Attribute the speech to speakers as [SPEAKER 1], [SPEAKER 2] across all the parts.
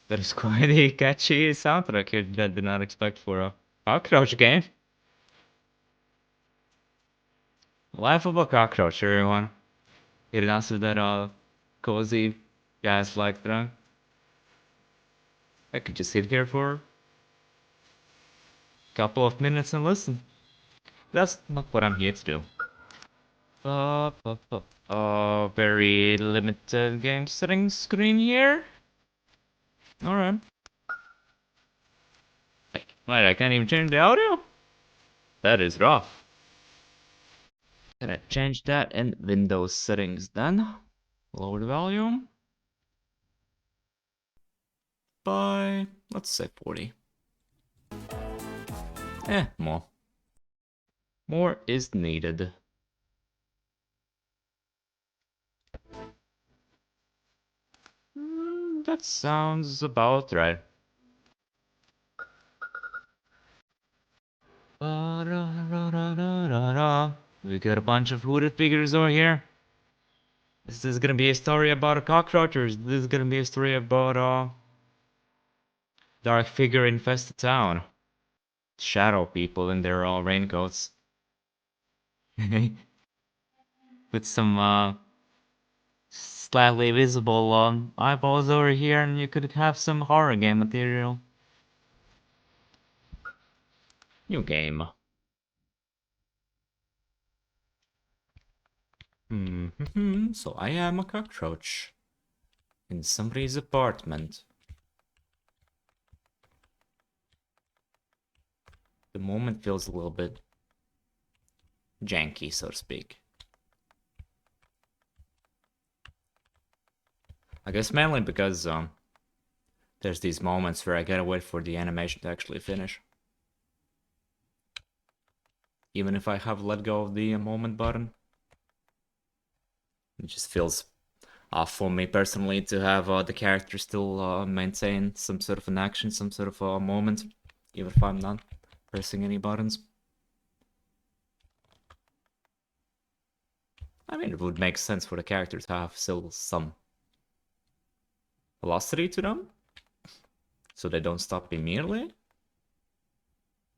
[SPEAKER 1] That is quite a catchy soundtrack here that I did not expect for a Cockroach game. Life of a Cockroach, everyone. It announced that cozy jazz-like track. I could just sit here for a couple of minutes and listen. That's not what I'm here to do. Very limited game settings screen here. Alright. Wait, I can't even change the audio? That is rough. Can I change that in Windows settings then? Lower the volume. By, let's say 40. More. More is needed. That sounds about right. We got a bunch of hooded figures over here. Is this gonna be a story about a cockroach, or is this gonna be a story about a dark figure infested town? Shadow people in their raincoats. With some slightly visible eyeballs over here, and you could have some horror game material. New game. So I am a cockroach in somebody's apartment. The moment feels a little bit janky, so to speak. I guess mainly because there's these moments where I gotta wait for the animation to actually finish. Even if I have let go of the moment button. It just feels off for me personally to have the character still maintain some sort of an action, some sort of a moment, even if I'm not pressing any buttons. I mean, it would make sense for the character to have still some velocity to them, so they don't stop immediately.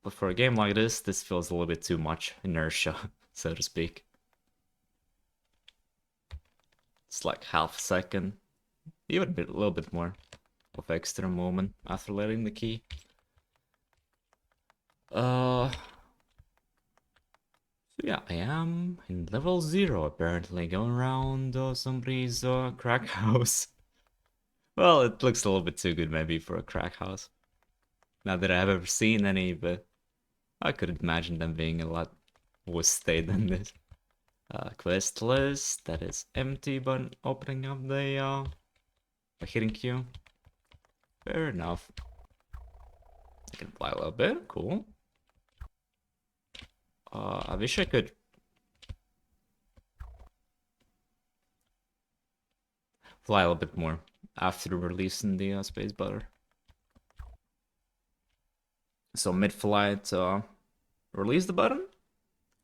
[SPEAKER 1] But for a game like this feels a little bit too much inertia, so to speak. It's like half a second, even a little bit more of extra moment after letting the key. So yeah, I am in level 0 apparently, going around somebody's crack house. Well, it looks a little bit too good maybe for a crack house. Not that I've ever seen any, but I could imagine them being a lot worse state than this. Quest list, that is empty, but opening up the hitting queue. Fair enough. I can fly a little bit, cool. I wish I could fly a little bit more after releasing the space butter. So mid-flight, release the button,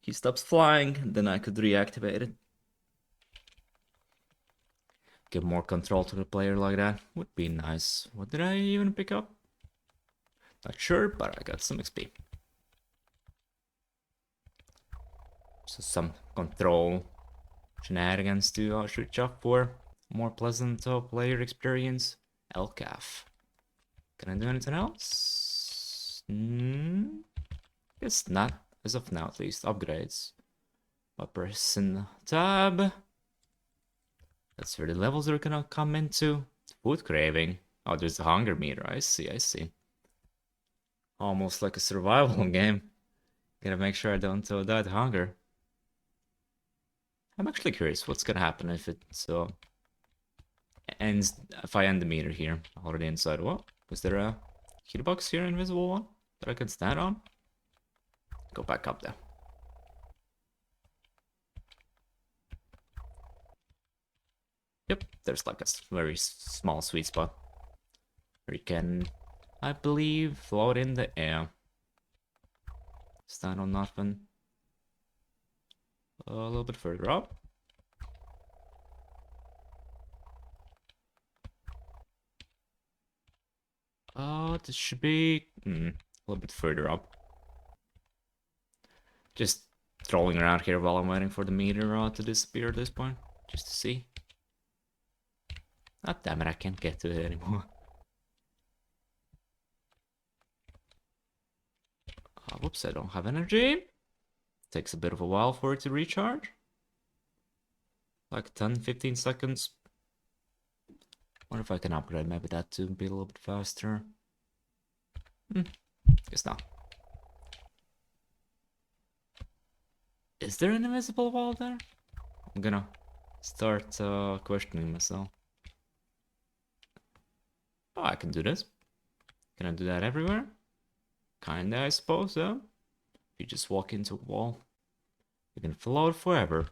[SPEAKER 1] he stops flying, then I could reactivate it. Give more control to the player like that would be nice. What did I even pick up? Not sure, but I got some XP. So some control shenanigans to switch up for more pleasant player experience. LCAF. Can I do anything else? Guess not, as of now at least. Upgrades. Pressing tab. That's where the levels are gonna come into. Food craving. Oh, there's the hunger meter. I see, I see. Almost like a survival game. Gotta make sure I don't die of hunger. I'm actually curious what's gonna happen if it ends, if I end the meter here. Already inside. What? Was there a hitbox here, invisible one, that I can stand on? Go back up there. Yep, there's like a very small sweet spot where you can, I believe, float in the air. Stand on nothing. A little bit further up. It should be a little bit further up. Just trolling around here while I'm waiting for the meter to disappear at this point, just to see. Ah, damn it, I can't get to it anymore. Whoops, I don't have energy. Takes a bit of a while for it to recharge. Like 10-15 seconds. Wonder if I can upgrade maybe that to be a little bit faster. Guess not. Is there an invisible wall there? I'm gonna start questioning myself. Oh, I can do this. Can I do that everywhere? Kinda, I suppose, though. You just walk into a wall, you can float forever.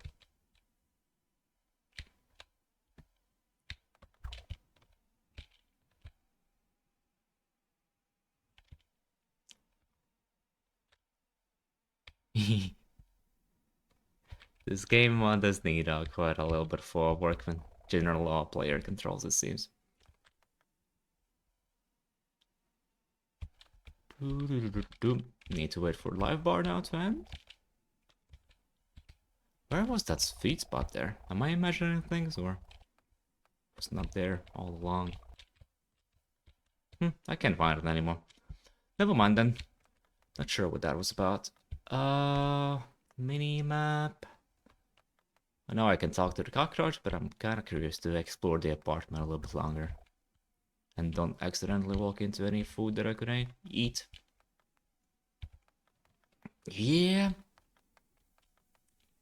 [SPEAKER 1] This game does need quite a little bit of workman. General player controls, it seems. Need to wait for live bar now to end. Where was that sweet spot there? Am I imagining things or was not there all along? I can't find it anymore. Never mind then. Not sure what that was about. Mini map. I know I can talk to the cockroach, but I'm kind of curious to explore the apartment a little bit longer. And don't accidentally walk into any food that I could eat. Yeah.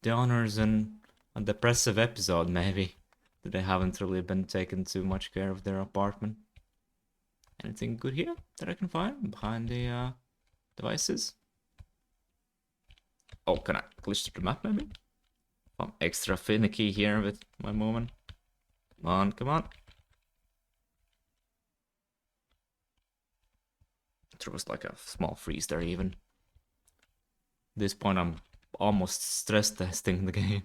[SPEAKER 1] The owners in a depressive episode, maybe. That they haven't really been taking too much care of their apartment. Anything good here that I can find behind the devices? Oh, can I glitch through the map maybe? I'm extra finicky here with my movement. Come on, come on. There was like a small freeze there even. At this point I'm almost stress testing the game.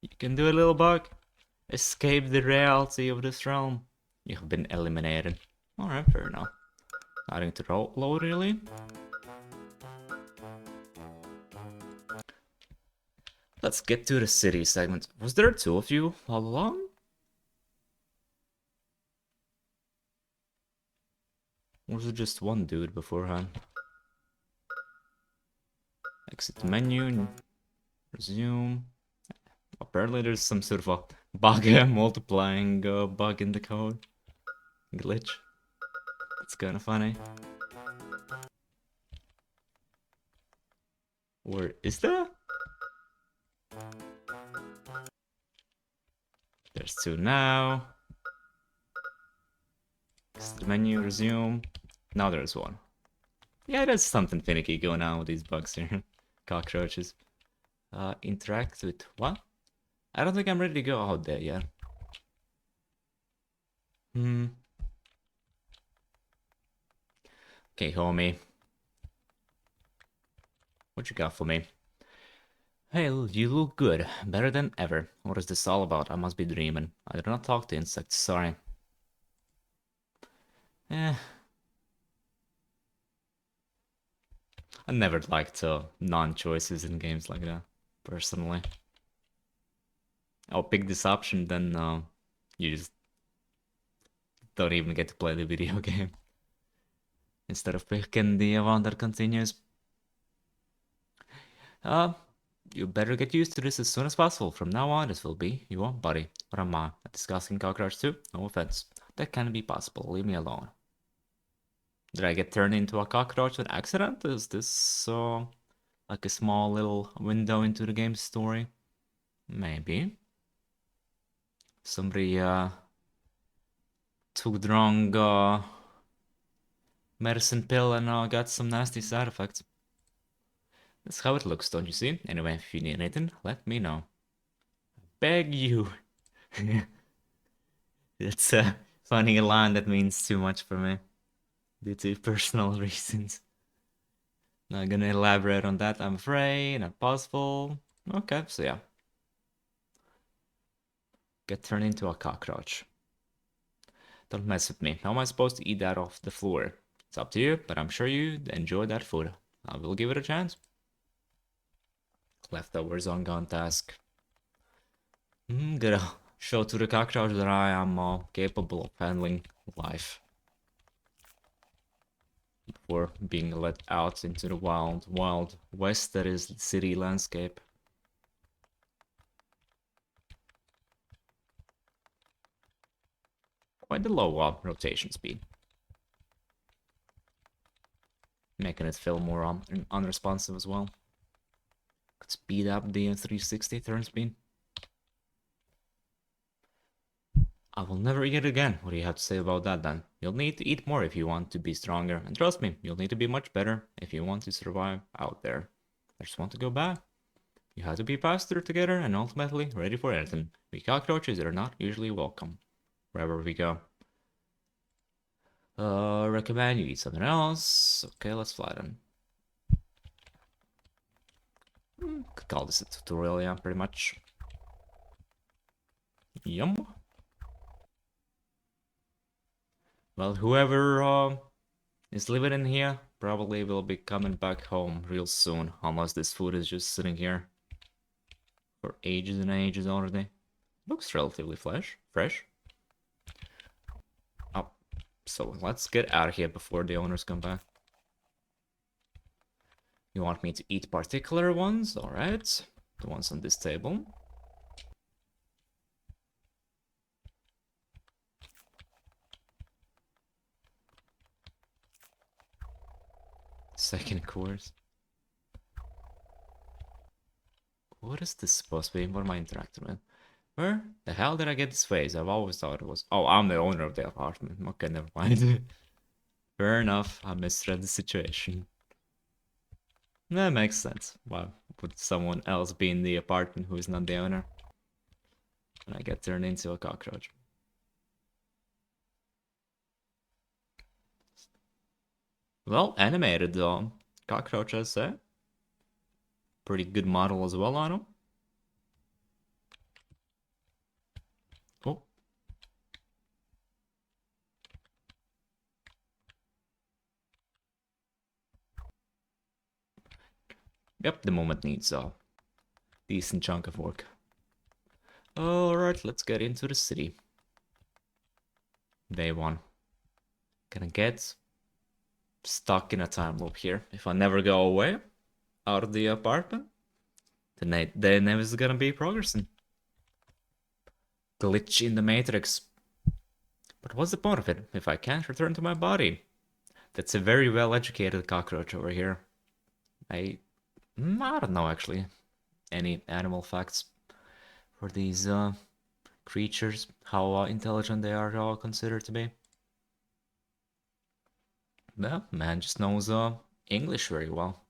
[SPEAKER 1] You can do a little bug. Escape the reality of this realm. You have been eliminated. Alright, fair enough. Nothing to load really. Let's get to the city segment. Was there two of you all along? Or was it just one dude beforehand? Exit the menu and resume. Apparently there's some sort of a bug, multiplying bug in the code. Glitch. It's kinda funny. Or is there? There's two now. Exit the menu, resume. Now there's one. Yeah, there's something finicky going on with these bugs here. Cockroaches. Interact with what? I don't think I'm ready to go out there yet. Okay, homie. What you got for me? Hey, you look good. Better than ever. What is this all about? I must be dreaming. I do not talk to insects, sorry. I never liked non-choices in games like that, personally. I'll pick this option, then you just don't even get to play the video game. Instead of picking the one that continues. You better get used to this as soon as possible. From now on, this will be your body. What am I? A disgusting cockroach too? No offense. That can't be possible. Leave me alone. Did I get turned into a cockroach on accident? Is this like a small little window into the game's story? Maybe. Somebody took the wrong medicine pill and got some nasty side effects. That's how it looks, don't you see? Anyway, if you need anything, let me know. Beg you. It's a funny line that means too much for me. Due to personal reasons. Not gonna elaborate on that, I'm afraid. Not possible. Okay, so yeah. Get turned into a cockroach. Don't mess with me. How am I supposed to eat that off the floor? It's up to you, but I'm sure you'd enjoy that food. I will give it a chance. Leftovers on gun task. Gonna show to the cockroach that I am capable of handling life before being let out into the wild west that is the city landscape. Quite the low rotation speed, making it feel more unresponsive as well. Could speed up the 360 turn speed. I will never eat it again. What do you have to say about that then? You'll need to eat more if you want to be stronger. And trust me, you'll need to be much better if you want to survive out there. I just want to go back. You have to be faster together and ultimately ready for anything. We cockroaches are not usually welcome wherever we go. Recommend you eat something else. Okay, let's fly then. Could call this a tutorial, yeah, pretty much. Yum. Well, whoever is living in here probably will be coming back home real soon, unless this food is just sitting here for ages and ages already. Looks relatively fresh. Oh, so let's get out of here before the owners come back. You want me to eat particular ones? Alright. The ones on this table. Second course. What is this supposed to be? What am I interacting with? Where the hell did I get this face? I've always thought it was... Oh, I'm the owner of the apartment. Okay, never mind. Fair enough. I misread the situation. That makes sense. Why would someone else be in the apartment who is not the owner? And I get turned into a cockroach. Well, animated though. Cockroach, I'd say. Pretty good model as well on him. Oh. Yep, the moment needs a decent chunk of work. Alright, let's get into the city. Day one. Gonna get stuck in a time loop here. If I never go away out of the apartment, then the name is gonna be progressing. Glitch in the matrix. But what's the point of it if I can't return to my body? That's a very well-educated cockroach over here. I don't know actually any animal facts for these creatures, how intelligent they are all considered to be. Well, man just knows English very well.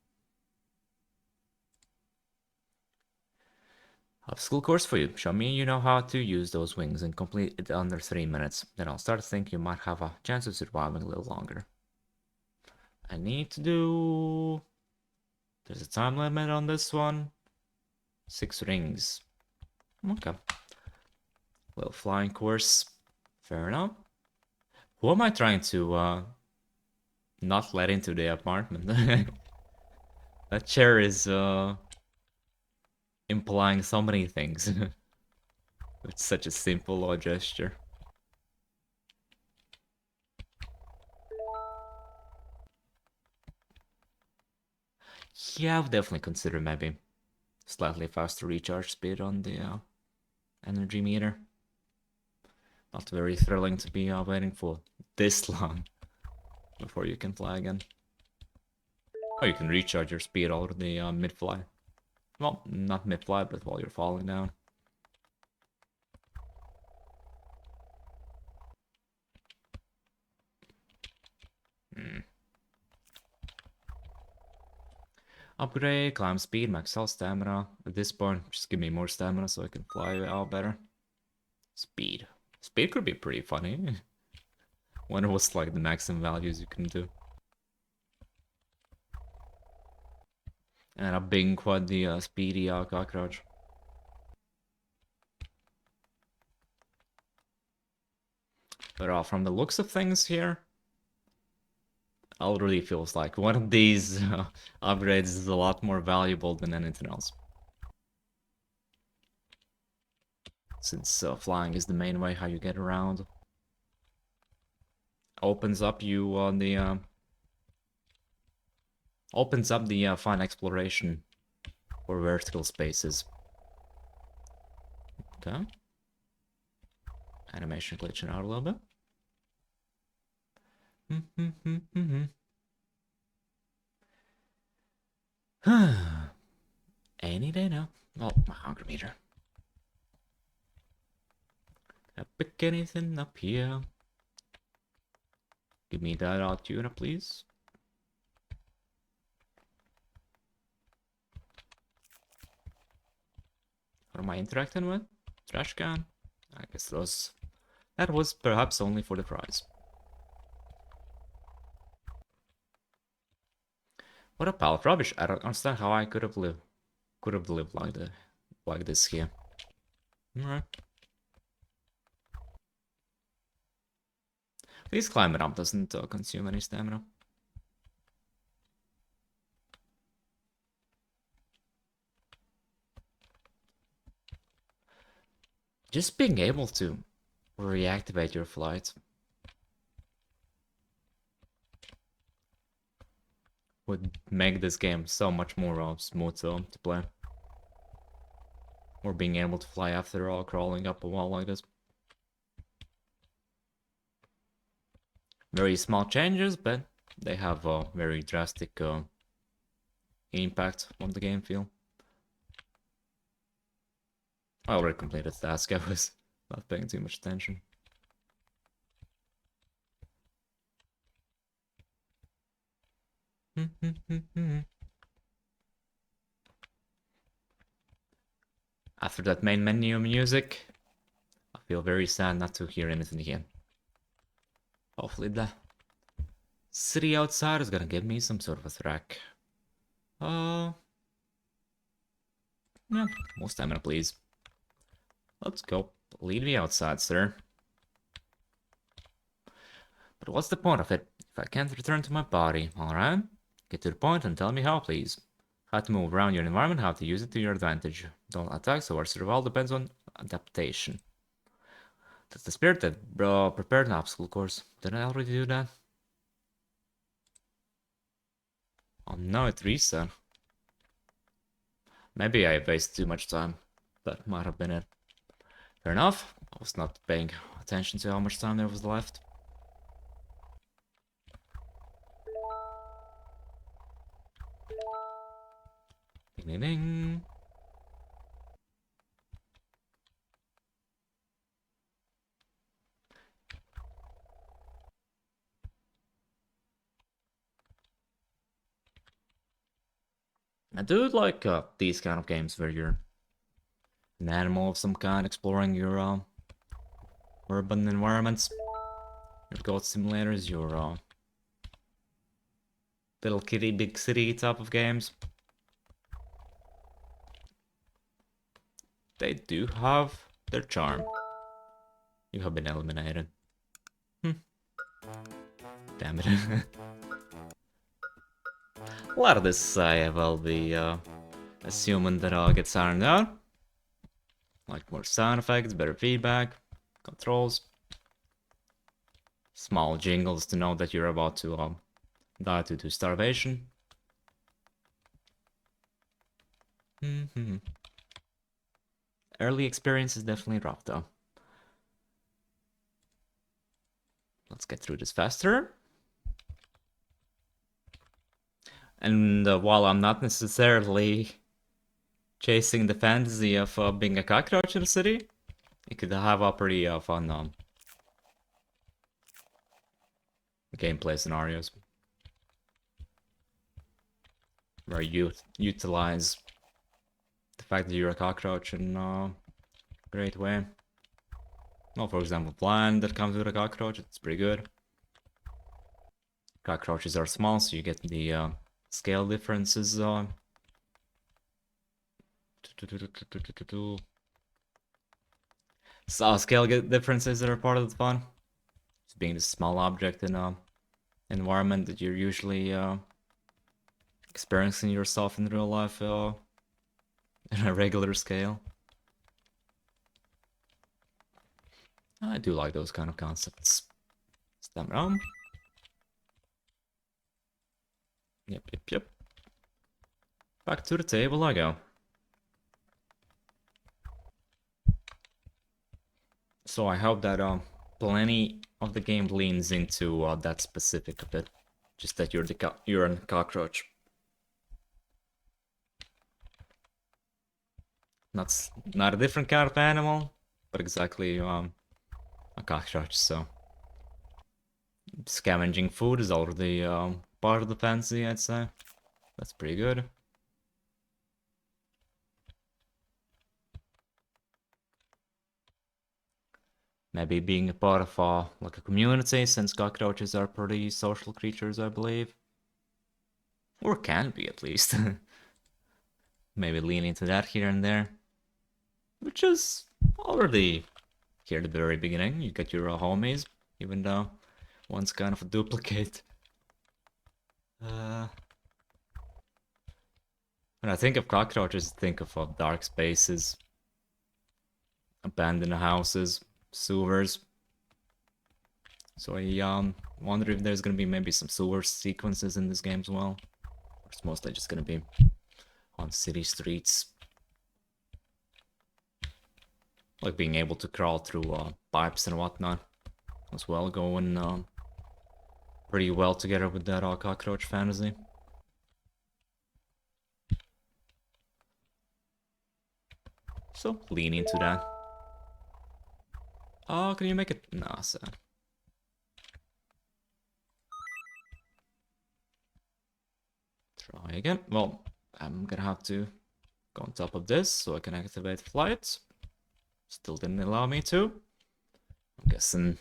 [SPEAKER 1] Obstacle course for you. Show me you know how to use those wings and complete it under 3 minutes. Then I'll start to think you might have a chance of surviving a little longer. I need to do... There's a time limit on this one. 6 rings. Okay. Little flying course. Fair enough. Who am I trying to not let into the apartment? That chair is implying so many things. It's such a simple gesture. Yeah, I would definitely consider maybe slightly faster recharge speed on the energy meter. Not very thrilling to be waiting for this long before you can fly again. Oh, you can recharge your speed already mid-fly. Well, not mid-fly, but while you're falling down. Upgrade, climb speed, max health, stamina. At this point, just give me more stamina so I can fly out better. Speed. Speed could be pretty funny. Wonder what's like the maximum values you can do. And a being quite the speedy cockroach. But from the looks of things here, it already feels like one of these upgrades is a lot more valuable than anything else. Since flying is the main way how you get around. Opens up you on the opens up the fun exploration for vertical spaces. Okay. Animation glitching out a little bit. Any day now. Oh, my hunger meter. Can I pick anything up here? Give me that tuna, please. What am I interacting with? Trash can? I guess that was perhaps only for the prize. What a pile of rubbish. I don't understand how I could have lived like this here. Alright. At least climbing up doesn't consume any stamina. Just being able to reactivate your flight would make this game so much more smooth to play. Or being able to fly after all crawling up a wall like this. Very small changes, but they have a very drastic impact on the game feel. I already completed the task, I was not paying too much attention. After that main menu music, I feel very sad not to hear anything again. Hopefully the city outside is gonna give me some sort of a thrack. Yeah, more stamina, please. Let's go. Lead me outside, sir. But what's the point of it if I can't return to my body, alright? Get to the point and tell me how, please. How to move around your environment, how to use it to your advantage. Don't attack, so our survival depends on adaptation. That's the spirit that prepared an obstacle course. Did I already do that? Oh no, it reset. Maybe I wasted too much time. That might have been it. Fair enough. I was not paying attention to how much time there was left. Ding ding ding. I do like these kind of games where you're an animal of some kind exploring your urban environments, your goat simulators, your little kitty big city type of games. They do have their charm. You have been eliminated. Damn it. A lot of this I will be assuming that I'll get ironed out. Like more sound effects, better feedback, controls. Small jingles to know that you're about to die due to starvation. Early experience is definitely rough though. Let's get through this faster. And while I'm not necessarily chasing the fantasy of being a cockroach in the city, it could have a pretty fun gameplay scenarios where you utilize the fact that you're a cockroach in a great way. Well, for example, plan that comes with a cockroach, it's pretty good. Cockroaches are small, so you get the scale differences. So scale differences that are part of the fun. Just being a small object in a environment that you're usually experiencing yourself in real life in a regular scale. I do like those kind of concepts. Stamina. Yep. Back to the table I go. So I hope that plenty of the game leans into that specific a bit. Just that you're a cockroach. Not a different kind of animal, but exactly a cockroach. So scavenging food is already part of the fantasy, I'd say. That's pretty good. Maybe being a part of like a community, since cockroaches are pretty social creatures, I believe. Or can be, at least. Maybe lean into that here and there. Which is already here at the very beginning. You got your homies, even though one's kind of a duplicate. When I think of cockroaches, I think of dark spaces, abandoned houses, sewers. So I wonder if there's gonna be maybe some sewer sequences in this game as well. Or it's mostly just gonna be on city streets. Like being able to crawl through pipes and whatnot as well, going pretty well together with that cockroach fantasy. So lean into that. Oh, can you make it? Nah, sad. Try again. Well, I'm gonna have to go on top of this so I can activate flight. Still didn't allow me to. I'm guessing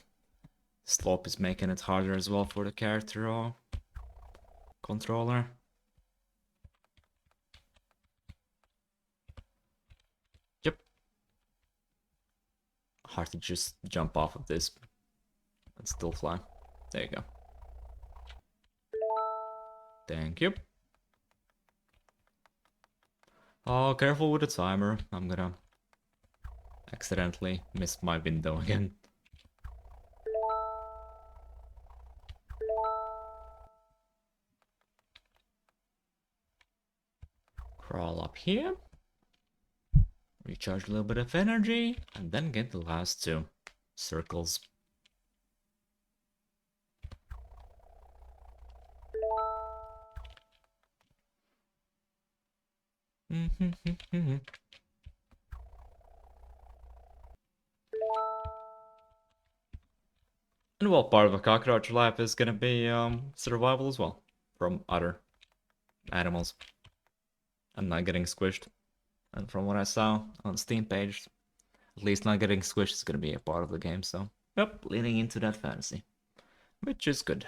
[SPEAKER 1] slope is making it harder as well for the character controller. Yep. Hard to just jump off of this and still fly. There you go. Thank you. Oh, careful with the timer. I'm gonna accidentally miss my window again. Crawl up here. Recharge a little bit of energy. And then get the last two circles. And well, part of a cockroach life is gonna be survival as well from other animals and not getting squished. And from what I saw on Steam page, at least not getting squished is gonna be a part of the game. So, yep, leaning into that fantasy, which is good.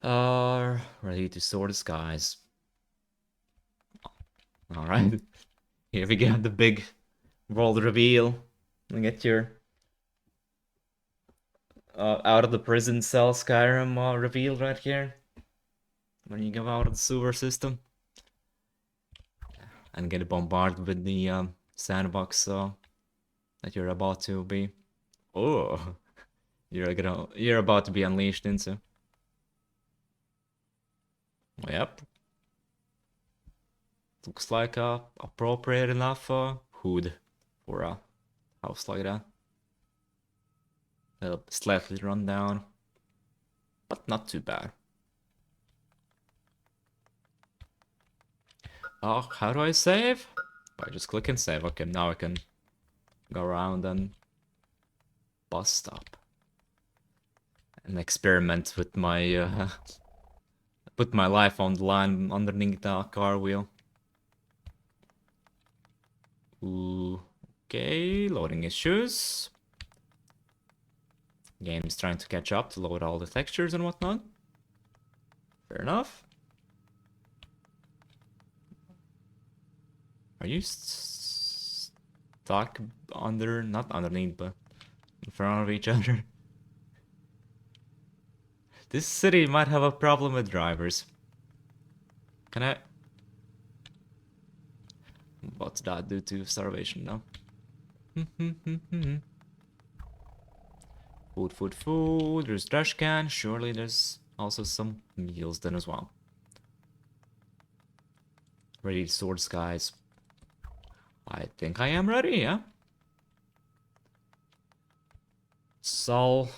[SPEAKER 1] Ready to soar the skies. All right, here we get the big world reveal. And get your out of the prison cell Skyrim reveal right here when you go out of the sewer system and get bombarded with the sandbox that you're about to be. Oh, you're about to be unleashed into. Yep. Looks like a appropriate enough hood for a house like that. Slightly run down, but not too bad. Oh, how do I save? By just click and save. Okay, now I can go around and bus stop and experiment with my put my life on the line underneath the car wheel. Ooh, okay, loading issues. Game's trying to catch up to load all the textures and whatnot. Fair enough. Are you stuck under, not underneath, but in front of each other. This city might have a problem with drivers. Can I... What's that do to starvation now? Food, food, food. There's trash can. Surely there's also some meals then as well. Ready to swords, guys. I think I am ready, yeah? It's all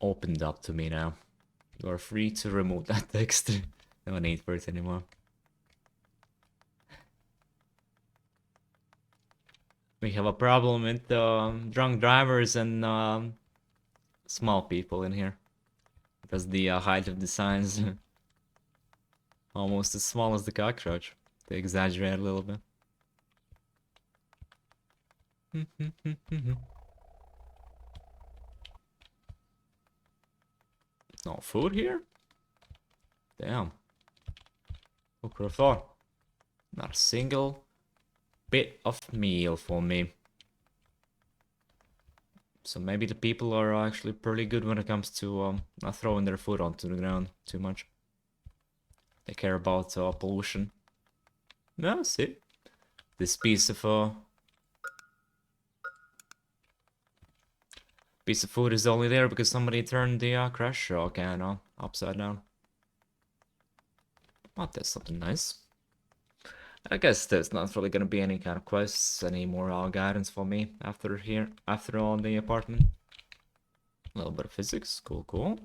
[SPEAKER 1] opened up to me now. You are free to remove that text. No need for it anymore. We have a problem with drunk drivers and small people in here. Because the height of the signs almost as small as the cockroach. They exaggerate a little bit. No food here? Damn. Who could have thought? Not a single bit of meal for me. So maybe the people are actually pretty good when it comes to not throwing their food onto the ground too much. They care about pollution. No, see? This piece of food is only there because somebody turned the crash can upside down. Oh, that's something nice. I guess there's not really gonna be any kind of quests, any more guidance for me after all the apartment. A little bit of physics, cool, cool.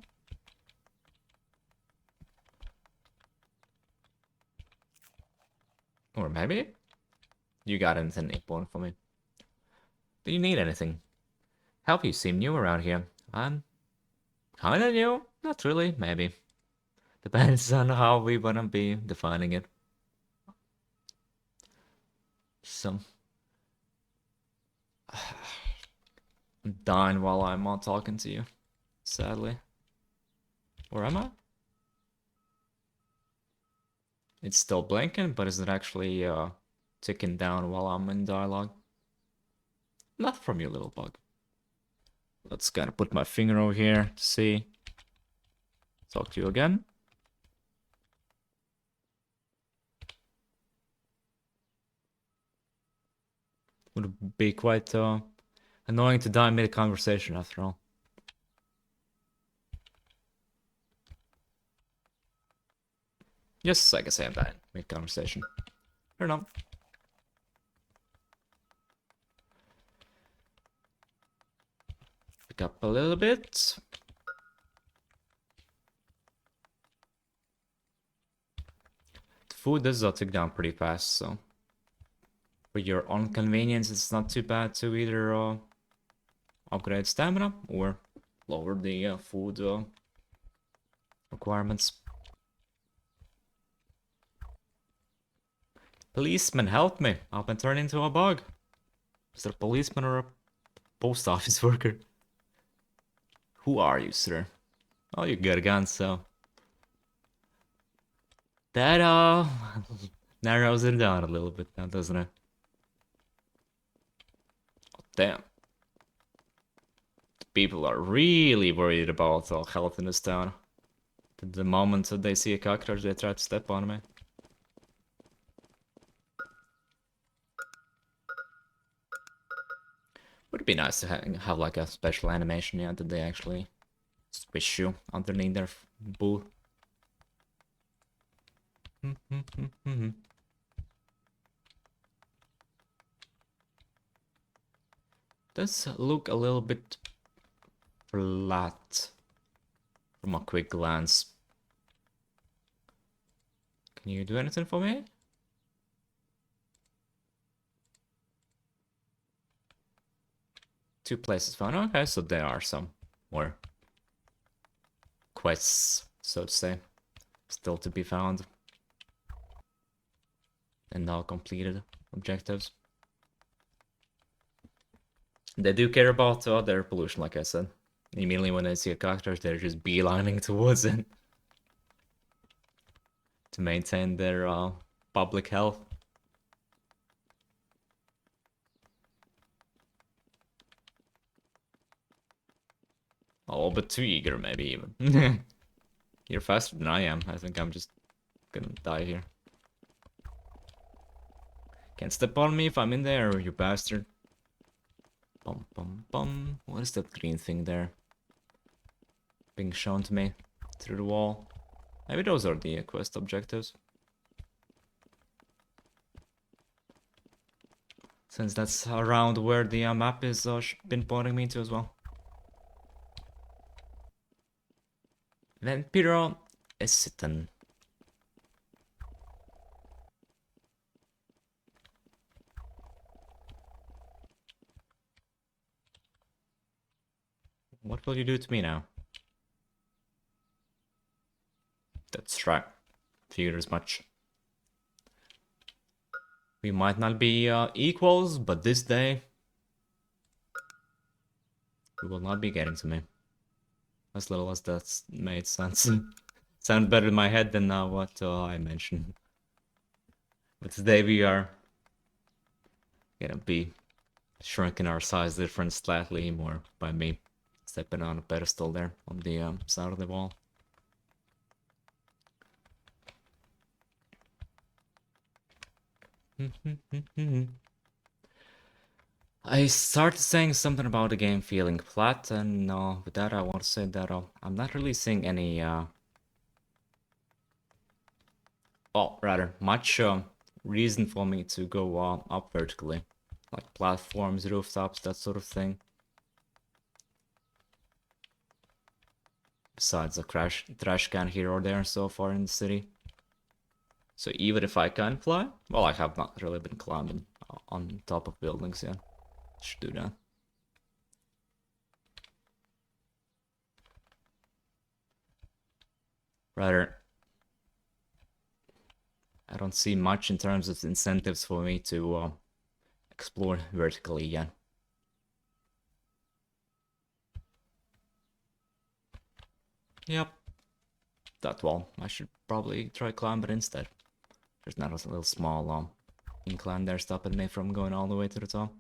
[SPEAKER 1] Or maybe you got anything important for me. Do you need anything? Help, you seem new around here. I'm kinda new, not really, maybe. Depends on how we wanna be defining it. Some I'm dying while I'm not talking to you, sadly. Or am I? It's still blinking, but is it actually ticking down while I'm in dialogue? Not from you, little bug. Let's kind of put my finger over here to see. Talk to you again. Would be quite annoying to die mid-conversation after all. Yes, I can say I'm dying mid-conversation. Fair enough. Pick up a little bit. The food does tick down pretty fast, so for your own convenience, it's not too bad to either upgrade stamina or lower the food requirements. Policeman, help me! I've been turned into a bug. Is it a policeman or a post office worker? Who are you, sir? Oh, you got a gun, so that narrows it down a little bit now, doesn't it? Oh, damn. The people are really worried about health in this town. The moment that they see a cockroach, they try to step on me. Would it be nice to have like a special animation, yeah, that they actually squish you underneath their booth? Does look a little bit flat from a quick glance. Can you do anything for me? Two places found. Okay, so there are some more quests, so to say, still to be found. And now completed objectives. They do care about their pollution, like I said. Immediately when they see a cockroach, they're just beelining towards it to maintain their public health. A little bit too eager, maybe even. You're faster than I am. I think I'm just gonna die here. Can't step on me if I'm in there, you bastard. Bum bum bum. What is that green thing there? Being shown to me through the wall. Maybe those are the quest objectives. Since that's around where the map is pinpointing me to as well. Vampiro Essiten. What will you do to me now? That's right. Figured as much. We might not be equals, but this day you will not be getting to me. As little as that's made sense. Sound better in my head than what I mentioned. But today we are gonna be shrinking our size difference slightly more by me stepping on a pedestal there on the side of the wall. I started saying something about the game feeling flat, and with that I want to say that I'm not really seeing any, well, rather, much reason for me to go up vertically. Like platforms, rooftops, that sort of thing. Besides a trash can here or there so far in the city. So even if I can fly, well, I have not really been climbing on top of buildings yet. Should do that. Rather, I don't see much in terms of incentives for me to explore vertically yet. Yep. That wall. I should probably try climb it instead. There's not a little small incline there stopping me from going all the way to the top.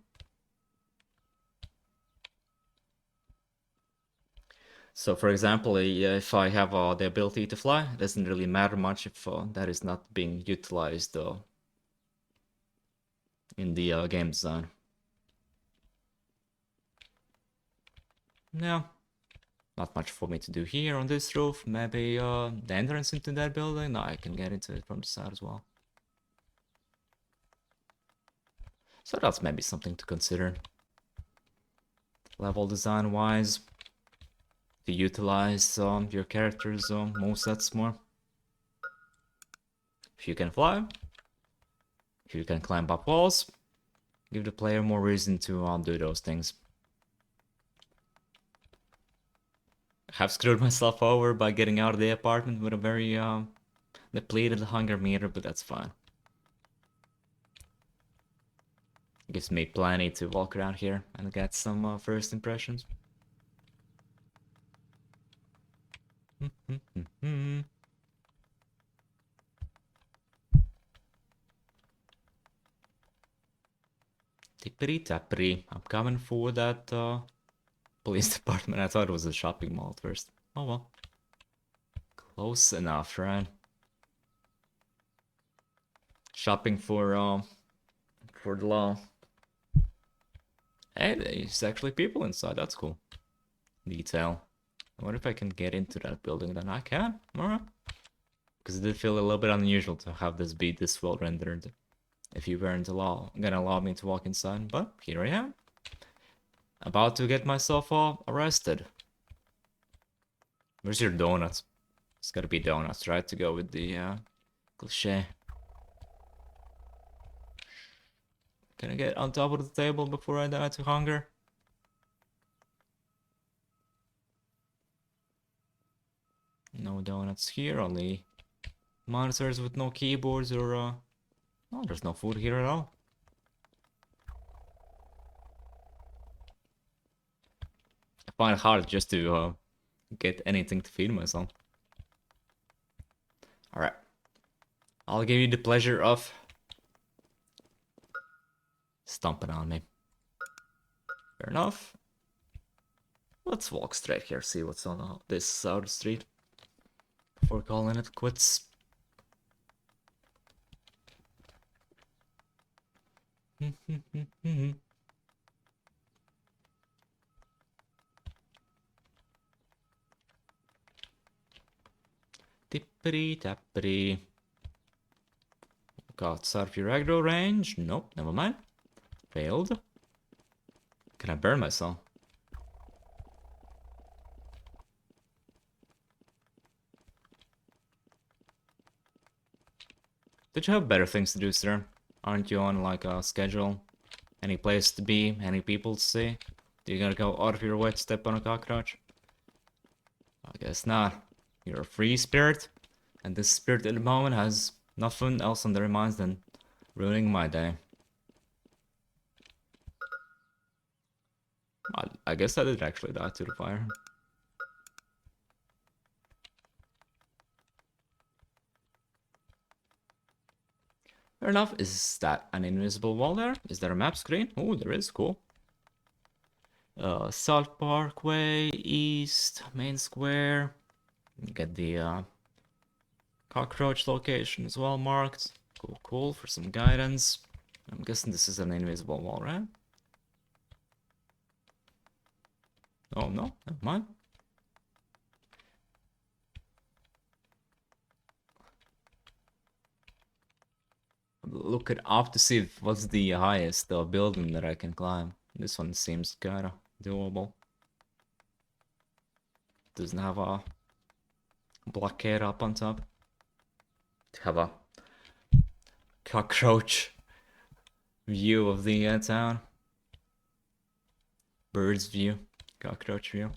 [SPEAKER 1] So for example, if I have the ability to fly, it doesn't really matter much if that is not being utilized in the game design. Yeah, not much for me to do here on this roof. Maybe the entrance into that building? No, I can get into it from the side as well. So that's maybe something to consider. Level design wise, to utilize your character's movesets more. If you can fly, if you can climb up walls, give the player more reason to do those things. I have screwed myself over by getting out of the apartment with a very depleted hunger meter, but that's fine. Gives me plenty to walk around here and get some first impressions. Tippity tappity. I'm coming for that police department. I thought it was a shopping mall at first. Oh well. Close enough, right? Shopping for the law. Hey, there's actually people inside. That's cool. Detail. I wonder if I can get into that building. Then I can. Alright. Because it did feel a little bit unusual to have this be this well rendered. If you weren't gonna allow me to walk inside, but here I am. About to get myself arrested. Where's your donuts? It's gotta be donuts, right? To go with the cliche. Can I get on top of the table before I die to hunger? No donuts here, only monitors with no keyboards or oh, there's no food here at all. I find it hard just to get anything to feed myself. Alright. I'll give you the pleasure of stomping on me. Fair enough. Let's walk straight here, see what's on this side of the street before calling it quits. Tippity tappity. Got surf your aggro range. Nope, never mind. Failed. Can I burn myself? Did you have better things to do, sir? Aren't you on like a schedule? Any place to be? Any people to see? Do you gotta go out of your way to step on a cockroach? I guess not. You're a free spirit, and this spirit at the moment has nothing else on their minds than ruining my day. I guess I did actually die to the fire. Fair enough. Is that an invisible wall there? Is there a map screen? Oh, there is. Cool. South Parkway, East, Main Square. Get the Cockroach location as well marked. Cool, cool, for some guidance. I'm guessing this is an invisible wall, right? Oh, no, never mind. Look it up to see what's the highest building that I can climb. This one seems kinda doable. Doesn't have a blockade up on top. Have a cockroach view of the town. Bird's view. Cockroach view.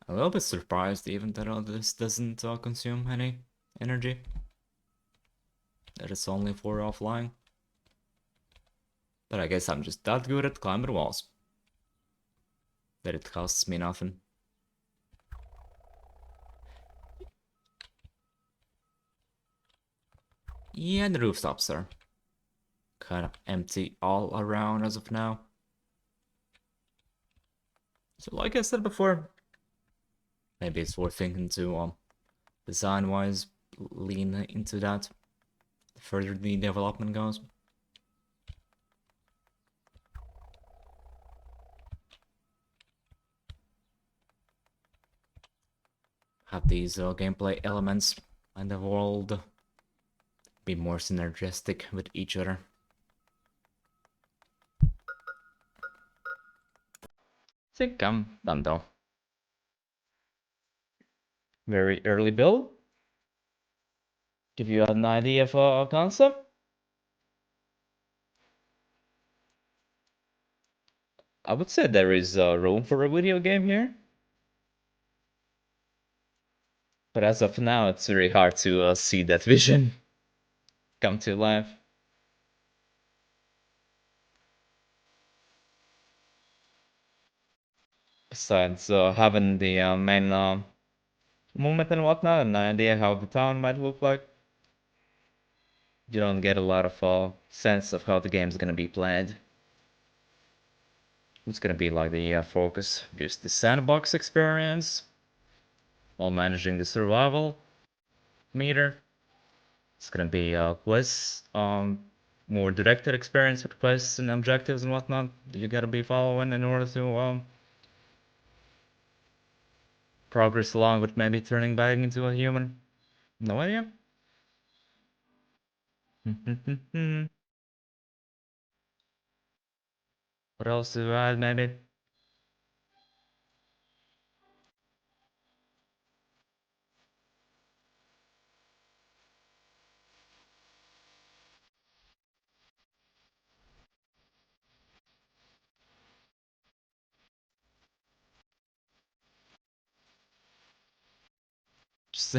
[SPEAKER 1] A little bit surprised even that this doesn't consume any energy. That it's only for offline. But I guess I'm just that good at climbing walls that it costs me nothing. Yeah, and the rooftops are kind of empty all around as of now. So like I said before, maybe it's worth thinking to design-wise lean into that the further the development goes. Have these gameplay elements and the world be more synergistic with each other. Think I'm done though. Very early build. Give you an idea of a concept. I would say there is room for a video game here. But as of now, it's very hard to see that vision come to life. Besides having the main movement and whatnot, and an idea how the town might look like, you don't get a lot of sense of how the game's gonna be played. It's gonna be like the focus, just the sandbox experience, while managing the survival meter. It's gonna be quests, more directed experience with quests and objectives and whatnot that you gotta be following in order to progress along with maybe turning back into a human. No idea. What else to add, maybe? Just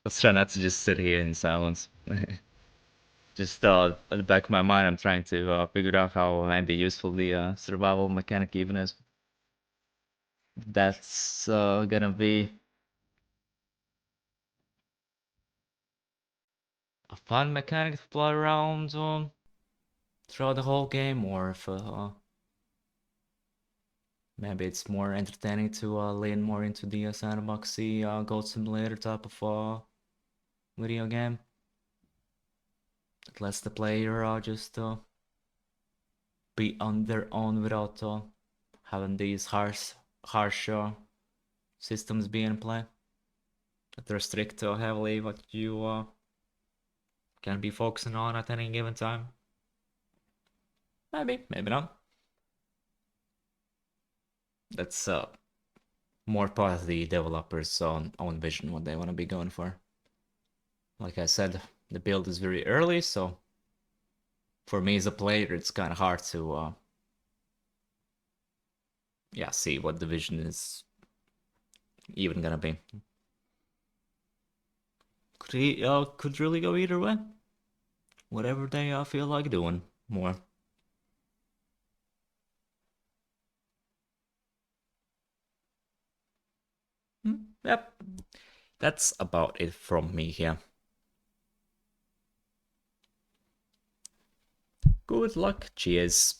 [SPEAKER 1] let's try not to just sit here in silence. Just at the back of my mind, I'm trying to figure out how maybe useful the survival mechanic even is. That's gonna be a fun mechanic to play around throughout the whole game, or if maybe it's more entertaining to lean more into the sandboxy goat simulator type of video game. It lets the player just be on their own without having these harsh systems being in play that restrict heavily what you can be focusing on at any given time. Maybe, maybe not. That's more part of the developer's own vision, what they want to be going for. Like I said, the build is very early, so for me as a player, it's kind of hard to yeah, see what the vision is even gonna be. Could really go either way. Whatever they feel like doing more. Yep, that's about it from me here. Good luck, cheers.